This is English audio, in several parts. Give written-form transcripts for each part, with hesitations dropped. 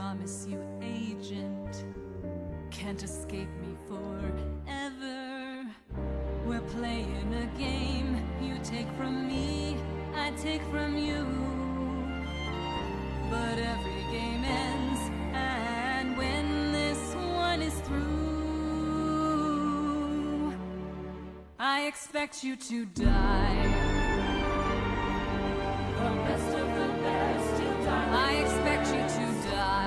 promise you, agent, can't escape me forever. We're playing a game. You take from me, I take from you. But every game ends, and when this one is through, I expect you to die. The best of the best, you die. I expect you to die.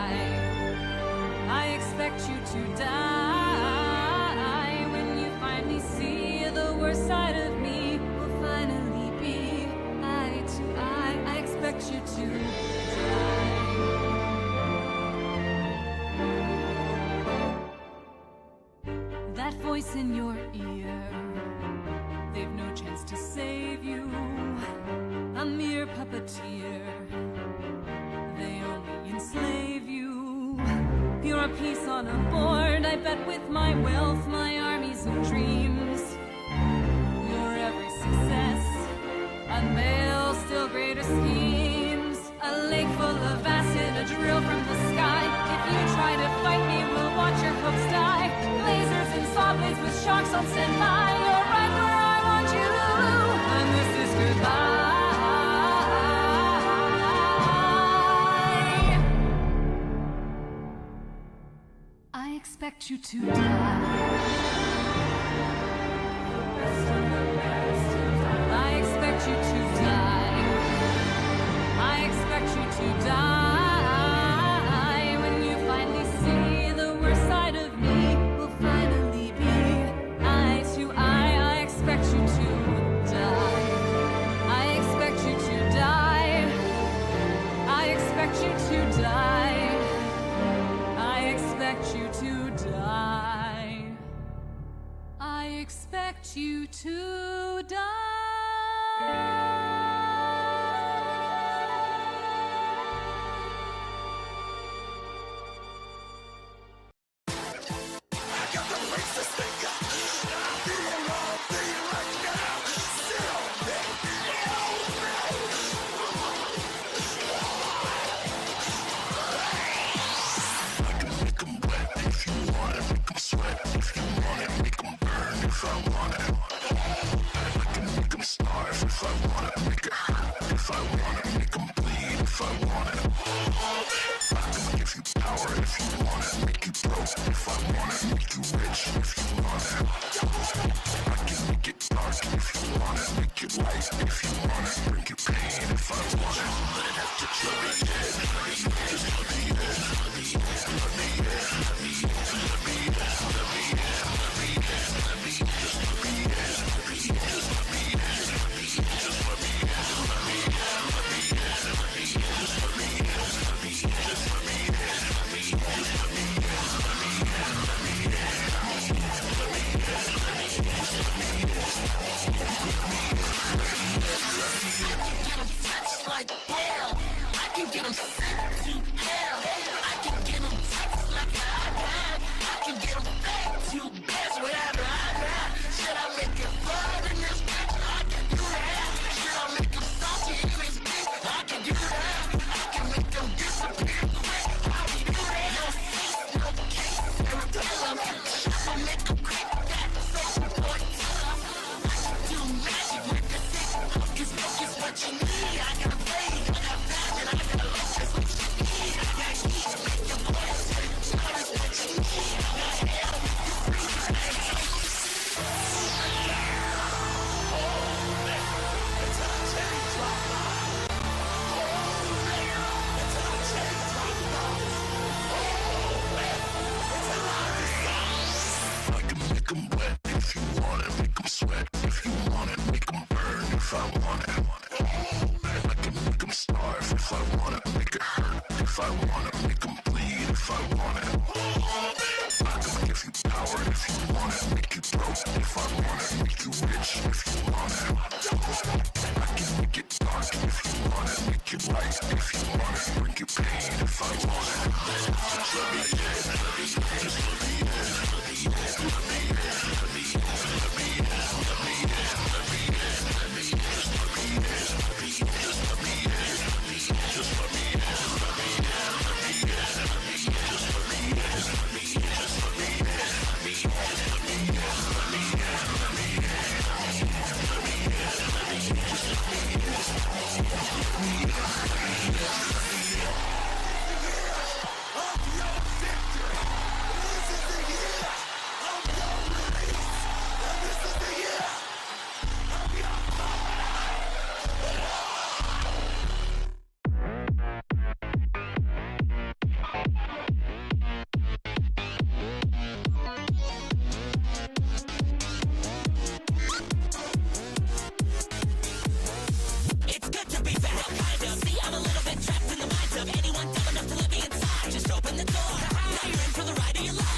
I expect you to die. When you finally see the worst side of me, we'll finally be eye to eye. I expect you to die. That voice in your ear, they've no chance to save you. A mere puppeteer, they only enslave you. You're a piece on a board, I bet with my wealth, my armies of dreams. Your every success, unveil still greater schemes. A lake full of acid, a drill from the sky. If you try to fight me, we'll watch your hopes die. Lasers and saw blades with sharks on standby. You're right where I want you, and this is goodbye. I expect you to die. I expect you to die. I expect you to die. When you finally see the worst side of me, we'll finally be eye to eye. I expect you to die. I expect you to die. I expect you to die. I expect you to die. I expect you to die.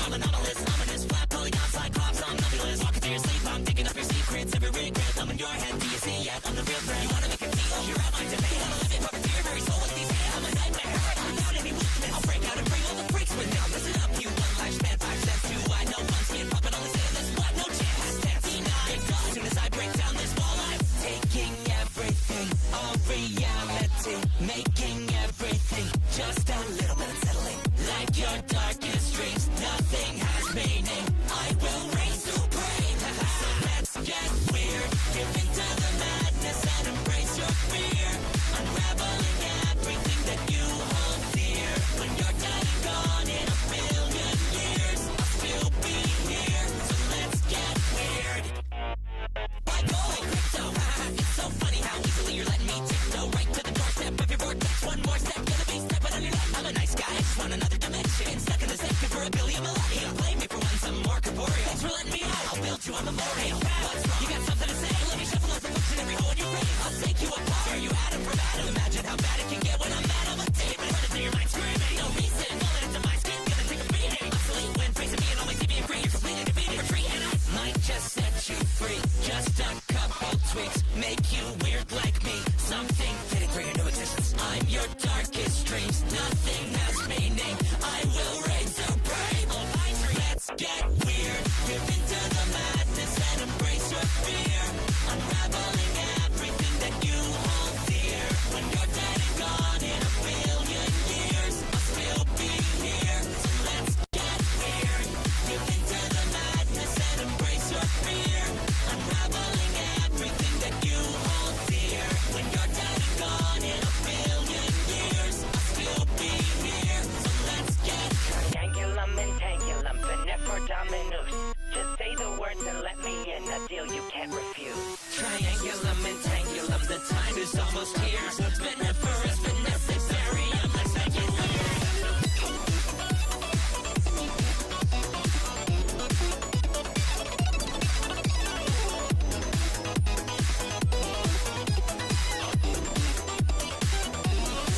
I'm anomalous, ominous, flat polygon, cyclops, I'm nebulous. Walking through your sleep, I'm digging up your secrets. Every regret, I'm in your head, do you see yet? I'm the real threat. You wanna make a deal? You're out my domain. I'm a living puppeteer, very soul with these hands. I'm a nightmare, without any weakness. I'll break out and bring all the freaks with me. I'll listen up, you one lifespan, 5 cents, 2 wide, no one skin, puppet only saying this, what? No chance. Dance, denied. As soon as I break down this wall, I'm taking everything, all reality, making everything just a little bit unsettling. Like your darkest dreams, nothing has meaning. I will reign supreme. So let's get weird. Give into the madness and embrace your fear. Unraveling everything that you hold dear. When you're dead and gone in a billion years, I'll still be here. So let's get weird. By going crypto, it's so funny how easily you're letting me tiptoe right to the doorstep of your vortex. One more step, gonna be stepping on your neck. I'm a nice guy, I just want another dimension. Stuck in the same for a billion millennia. Blame me for wanting some more corporeal. Thanks for letting me out, I'll build you a memorial. What's wrong? You got something to say? Let me shuffle up the books in every hole in your brain. I'll take you apart, tear you atom from atom. Imagine how bad it can get when I'm mad. I'm a tape and run it through your mind screaming. No reason, falling into my skin, gonna take a beating. Obsolete when facing me and all my TV and free. You're completely defeated, retreat, and I might just set you free. Just a couple tweaks, make you weird like me. Something fitting for your new existence. I'm your darkest dreams, nothing has meaning. I will reign supreme. Let's get weird. Give into the madness and embrace your fear. Unraveling everything that you hold dear. When you're dead and gone in a billion years, I'll still be here. So let's get weird. Give into the madness and embrace your fear. Unraveling everything that you hold dear. When you're dead and gone in a billion years, I'll still be here. So let's get Triangulum and tangulum, finette for dominus. Just say the words and let me in, a deal you can't refuse. triangulum and tangulum. The time is almost here. Spiniferous, necessarium. Let's make it weird.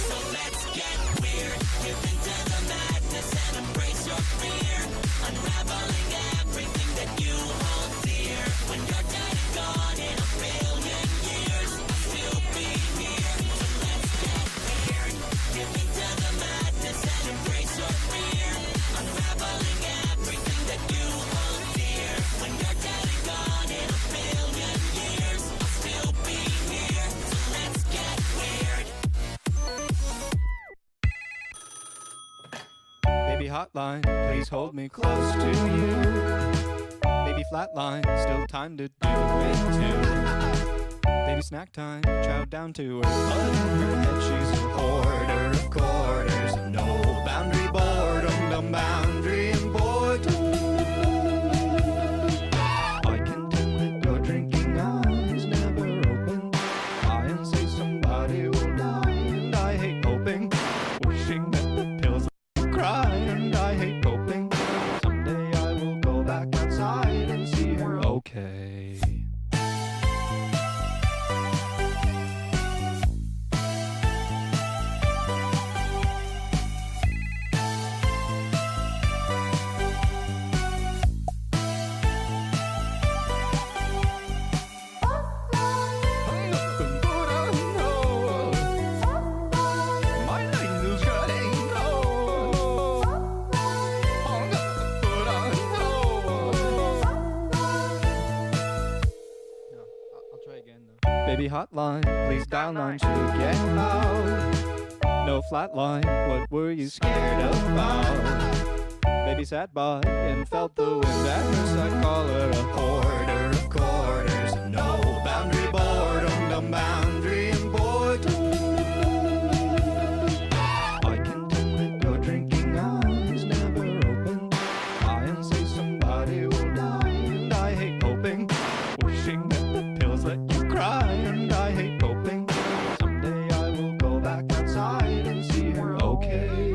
So let's get weird. Give into the madness and embrace your fear. Unraveling everything that you hold dear. When you're dead and gone in a billion years, I'll still be here. So let's get weird. Give into the madness and embrace your fear. Unraveling everything that you hold dear. When you're dead and gone in a billion years, I'll still be here. So let's get weird. Baby hotline, please hold me close to you. Baby flatline, still time to do it too. Baby snack time, chow down to her. But in her head she's a hoarder of quarters. No boundary boredom, no boundary and boredom. I can tell that your drinking eyes never open. I and say somebody will die, and I hate hoping. Wishing that the pills cry, and I hate hoping. Someday I will go back outside and see her okay. My name is Baby hotline, please dial 9 to get out. No flatline, what were you scared about? Baby sat by and felt the wind at her side. Call her a hoarder of quarters. No boundary boredom, no boundary and boredom. I can tell that your drinking eyes never open. I and say somebody will die, and I hate hoping. Wishing that the pills let you cry, and I hate hoping. Someday I will go back outside and see her okay.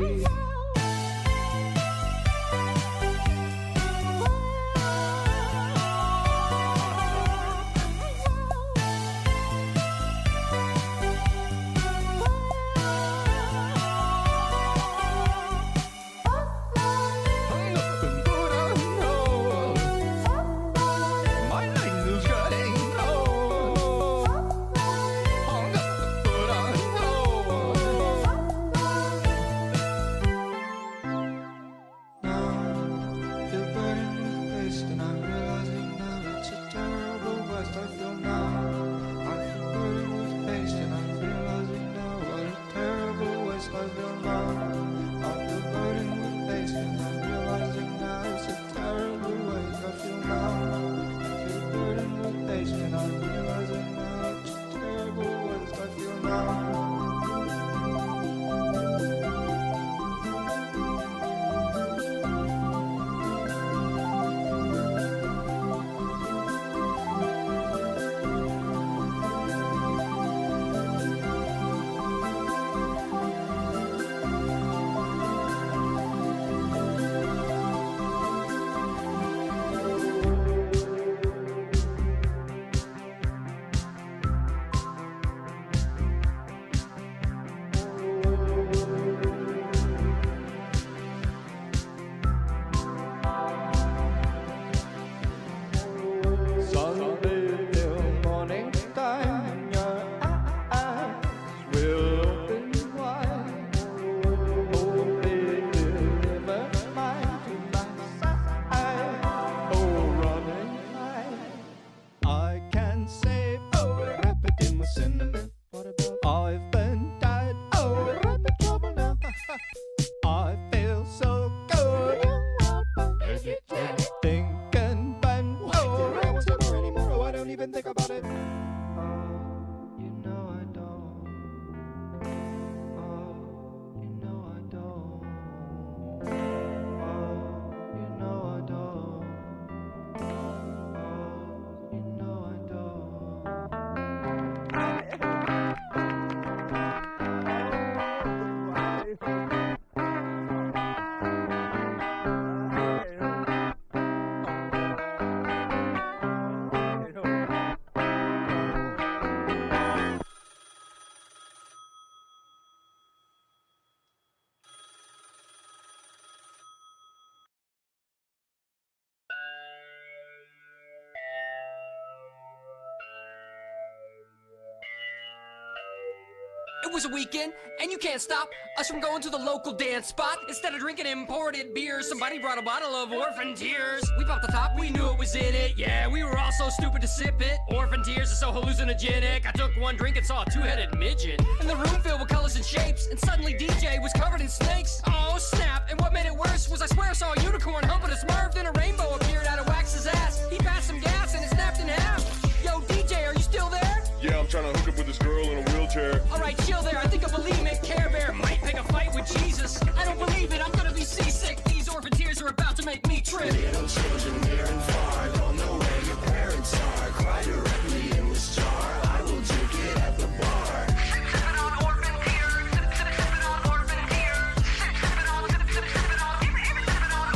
It was a weekend, and you can't stop us from going to the local dance spot. Instead of drinking imported beer, somebody brought a bottle of Orphan Tears. We popped the top, we knew it was in it. Yeah, we were all so stupid to sip it. Orphan Tears is so hallucinogenic. I took one drink and saw a two-headed midget. And the room filled with colors and shapes, and suddenly DJ was covered in snakes. Oh, snap. And what made it worse was I swear I saw a unicorn humping a Smurf, then a rainbow appeared out of Wax's ass. He passed some gas and it snapped in half. Yo, DJ, are you still there? Yeah, I'm trying to hook up with this girl in a wheelchair. Alright, chill there. I think a bulimic Care Bear might pick a fight with Jesus. I don't believe it. I'm gonna be seasick. These Orphan Tears are about to make me trip. Little children near and far don't know where your parents are. Cry directly in this jar. I will drink it at the bar. Sippin' on Orphan Tears. Sippin' on Orphan Tears. Sippin' on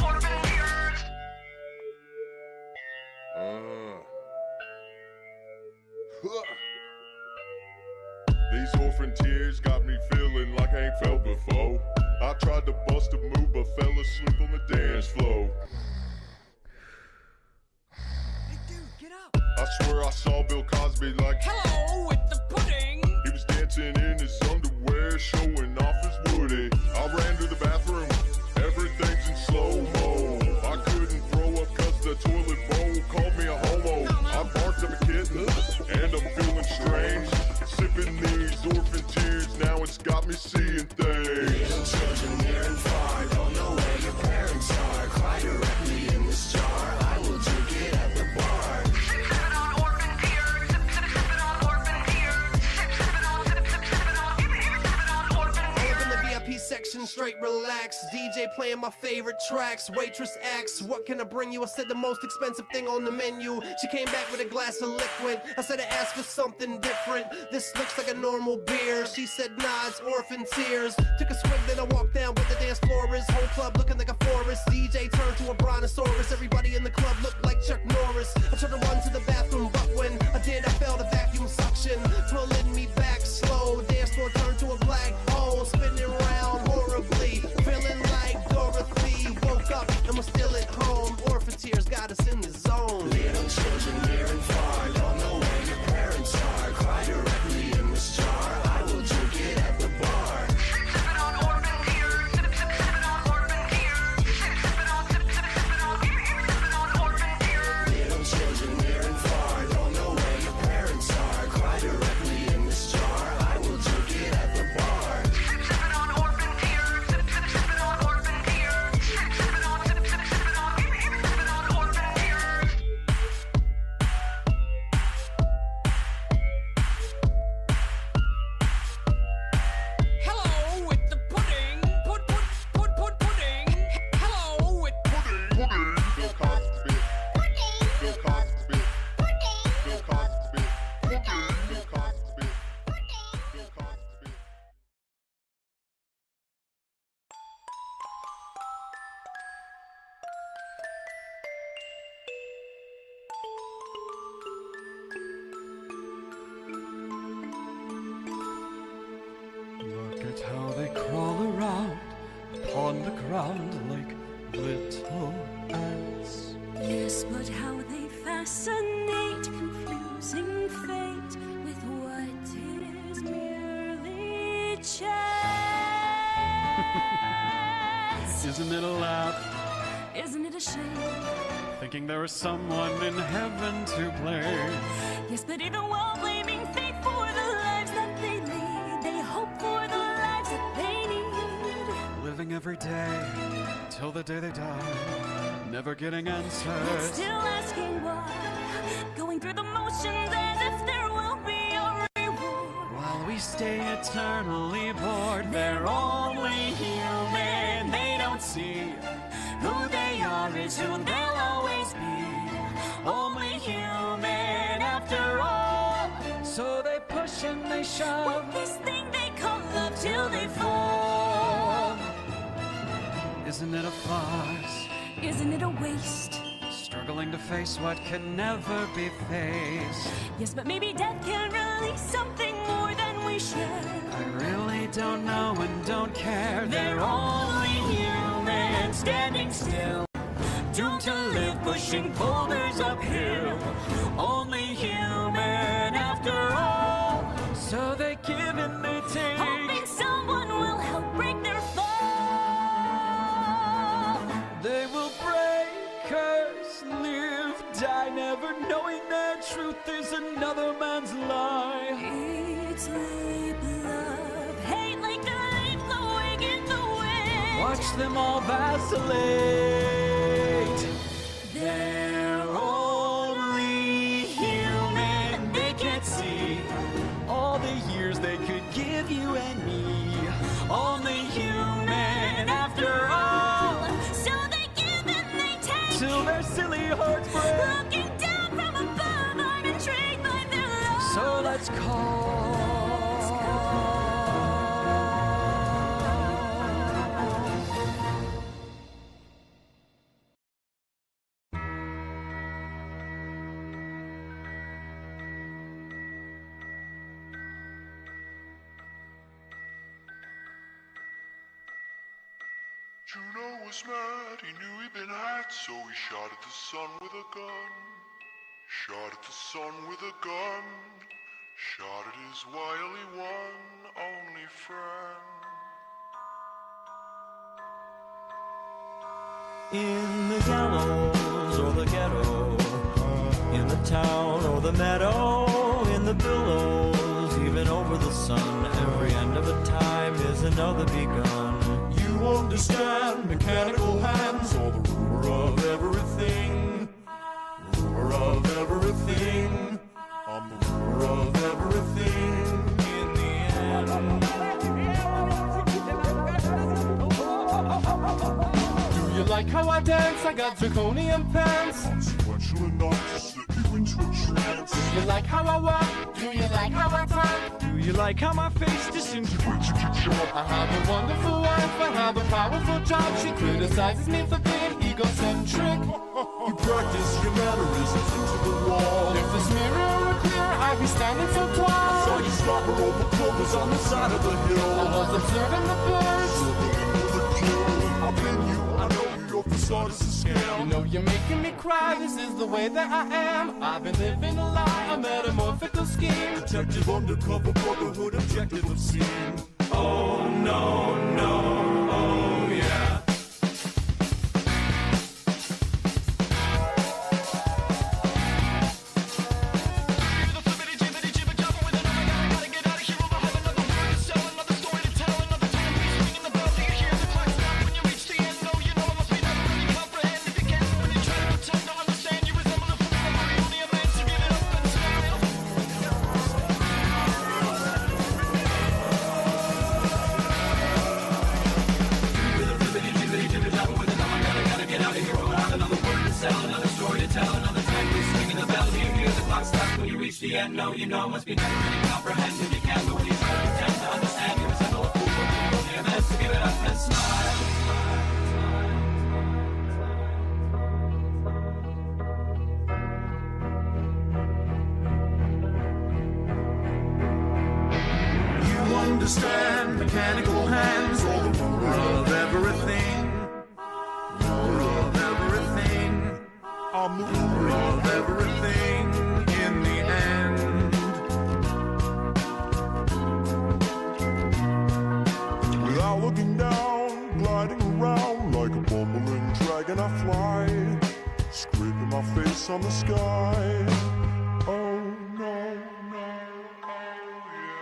Orphan Tears. These orphan tears got me feeling like I ain't felt before. I tried to bust a move but fell asleep on the dance floor. Hey, dude, get up. I swear I saw Bill Cosby like Hello with the pudding. he was dancing in his underwear, showing off his woody. I ran to the bathroom, everything's in slow-mo. I couldn't throw up cause the toilet bowl called me a homo. I barked at a kitten, and I'm feeling strange. Sipping these orphan tears, now it's got me seeing things. Little children near and far don't know where your parents are. Cry directly in this jar. I will drink it at the bar. Sippin' on Orphan Tears. Sippin' on Orphan Tears. Sippin' on Orphan All up in the Tears. VIP section, straight relaxed. DJ playing my favorite tracks. Waitress asks, what can I bring you? I said the most expensive thing on the menu. She came back with a glass of liquid. I said I asked for something different. This looks like a normal beer. She said, nah, it's Orphan Tears. Took a swig, then I walked down where the dance floor is. Whole club looking like a forest. DJ turned to a brontosaurus. Everybody in the club looked like Chuck Norris. I tried to run to the bathroom, but when I did, I felt a vacuum suction pulling me back slow. Dance floor turned to a black hole, spinning round horribly, feeling like Dorothy. Woke up and was still at home. Orphan Tears got us in the zone. Little children near and far don't know where your parents are. Cry directly in this jar. I will drink it at the bar. Sippin' on Orphan Tears. Sippin' on Orphan Tears. Sippin' on Orphan Tears. Little children near and far don't know where your parents are. Cry directly in this jar. I will drink it at the bar. Sippin' on Orphan Tears. Sippin' on Orphan Tears. Sippin' on Orphan Tears. Hello with the pudding. Pudding. Hello with Bill Cosby. Bill Cosby. Bill Cosby. Bill Cosby. Bill Cosby. Look at how they crawl around upon the ground like little ants. Yes, but how they fascinate, confusing fate with what is merely chance. Isn't it a laugh? Isn't it a shame? Thinking there is someone in heaven to blame. Yes, but even while blaming fate for the lives that they lead, they hope for the lives that they need. Living every day till the day they die, never getting answers. Still asking why, going through the motions as if there will be a reward. While we stay eternally bored, they're only human. They don't see who they are is who they'll always be. Only human after all. So they push and they shove With this thing they call love till they fall. Isn't it a farce? Isn't it a waste? Struggling to face what can never be faced. Yes, but maybe death can release something more than we share. I really don't know and don't care. They're only human, standing still, doomed to live, pushing boulders uphill. Only human after all. So they give and they take. for knowing their truth is another man's lie. Eat, sleep, love, hate like the leaf blowing in the wind. Watch them all vacillate. They're only human. They can't see all the years they could give you and me. Only human after all. So they give and they take. Till their silly hearts break. Looking down from above, I'm intrigued by their love. So let's call. Juno was mad, he knew he'd been had, so he shot at the sun with a gun. Shot at the sun with a gun. Shot at his wily one, only friend. In the gallows or the ghetto, in the town or the meadow, in the billows, even over the sun, every end of a time is another begun. You understand mechanical hands, or the ruler of everything. Ruler of everything. I'm the ruler of everything in the end. Do you like how I dance? I got draconian pants. Consequential enough to slip you into a trance. Do you like how I walk? Do you like how I talk? Do you like how my face disintegrates if you chop? I have a wonderful wife, I have a powerful job. She criticizes me for being egocentric. You practice your mannerisms into the wall. If this mirror were clear, I'd be standing so tall. Saw you stop her over clovers on the side of the hill. I was observing the birds. I've been you, I know you, your facade is a scam. You know you're making me cry, this is the way that I am. I've been living a lie, a metamorphical scheme. Detective undercover brotherhood, objective obscene. Oh no, no, oh yeah. The end, no, you know, must be never really comprehend if you can, but when you try to pretend to understand, you resemble a fool, but you only a mess to give it up and smile. You understand mechanical hands, or the ruler of everything. Ruler of everything. I'm the ruler of everything. In the end, without looking down, gliding around like a bumbling dragon, I fly, scraping my face on the sky. Oh no, no, oh yeah.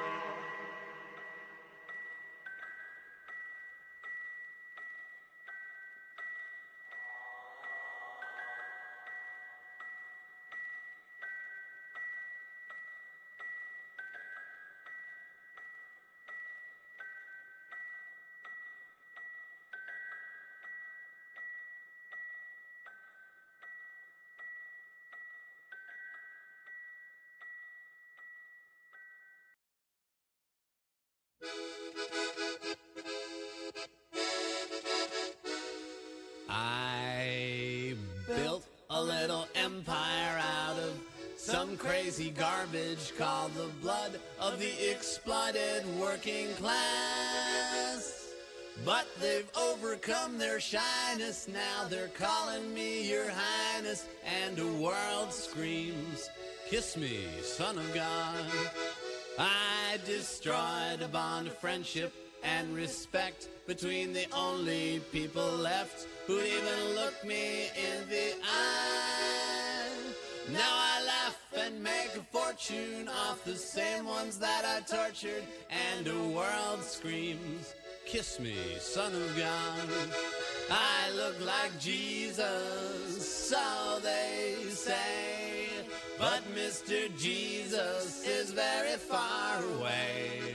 I built a little empire out of some crazy garbage called the blood of the exploited working class. But they've overcome their shyness, now they're calling me your highness, and the world screams, kiss me, son of God. I destroyed a bond of friendship and respect between the only people left who'd even look me in the eye. Now tune off the same ones that I tortured, and the world screams, kiss me, son of God. I look like Jesus, so they say, but Mr. Jesus is very far away.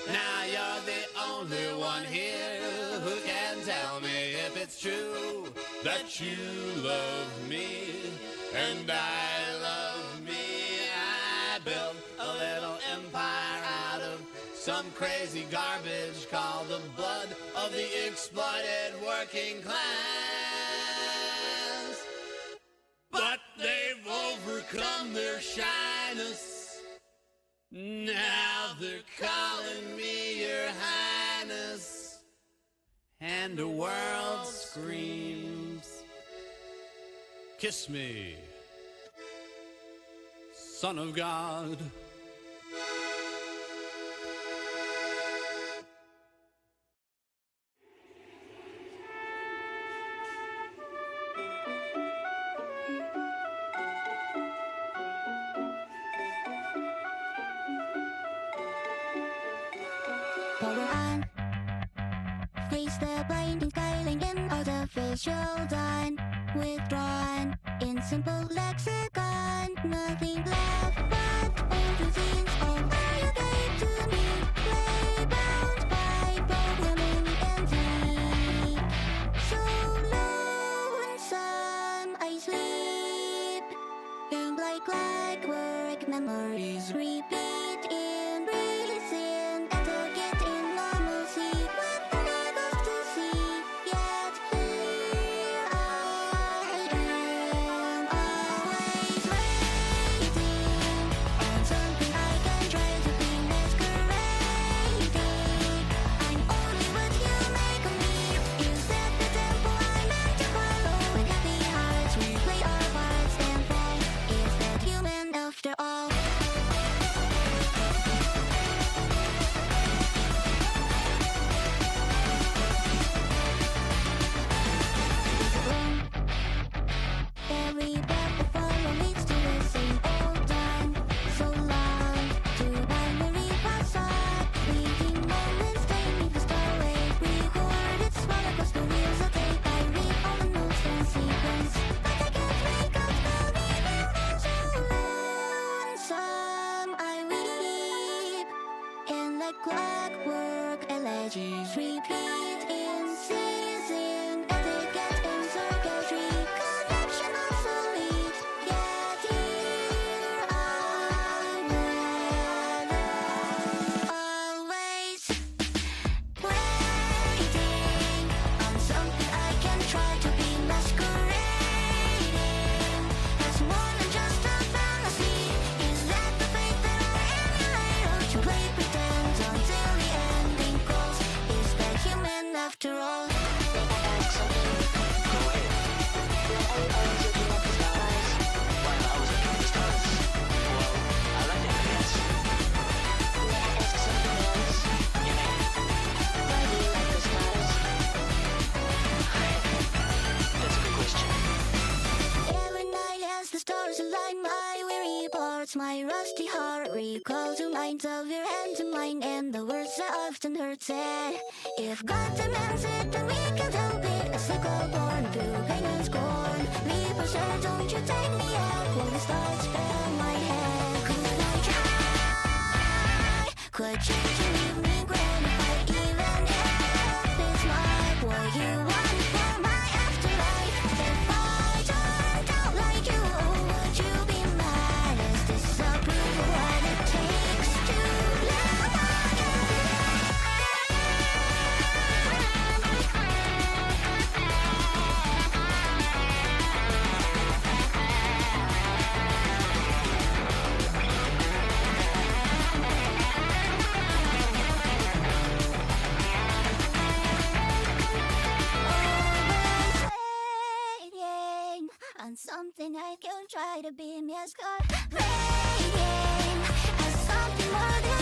Now you're the only one here who can tell me if it's true that you love me and I love me. I built a little empire out of some crazy garbage called the blood of the exploited working class. But they've overcome their shyness. Now they're calling me your highness. And the world screams, kiss me, son of God. Power on. Face the blinding skyline in artificial dawn. Withdrawn in simple lexicon. Nothing left but old routines. All are you gave to me. Play-bound by programming and deep. So lonesome I sleep. And like clockwork memories repeat in reason. And to get in normalcy. What the levels to see. Yet here I am. Always waiting on something I can try to be masquerading. I'm only what you make of me. You set the tempo I'm meant to follow. When happy hearts we play our parts and fall. Is that human after all? Every path I follow leads to the same old dawn. So long to binary facade. Fleeting moments take me the starway. Recorded small across the wheels of tape. I read all the notes and sequence, but I can't make out the meaning. So lonesome I weep. And like clockwork elegies repeat in season. Etiquette and circuitry, connection obsolete. Yet here I am, always waiting on something I can try to be masquerading. As more than just a fantasy. Is that the fate that I emulate? Or to play pretend until the ending calls? Is that human after all? Every night as the stars align, my weary parts, my rusty heart recalls to minds of your hand to mine, and the words I often heard said, if God demands it, then we can't help it. A sickle born through pain and scorn. Reaper said, don't you take me out when the stars spell my head. Could change and leave me gratified, even if it's not what you want for my afterlife. If I turned out like you, would you be mad? Is disapproval what it takes to live waiting on something I can try to be masquerading as something more than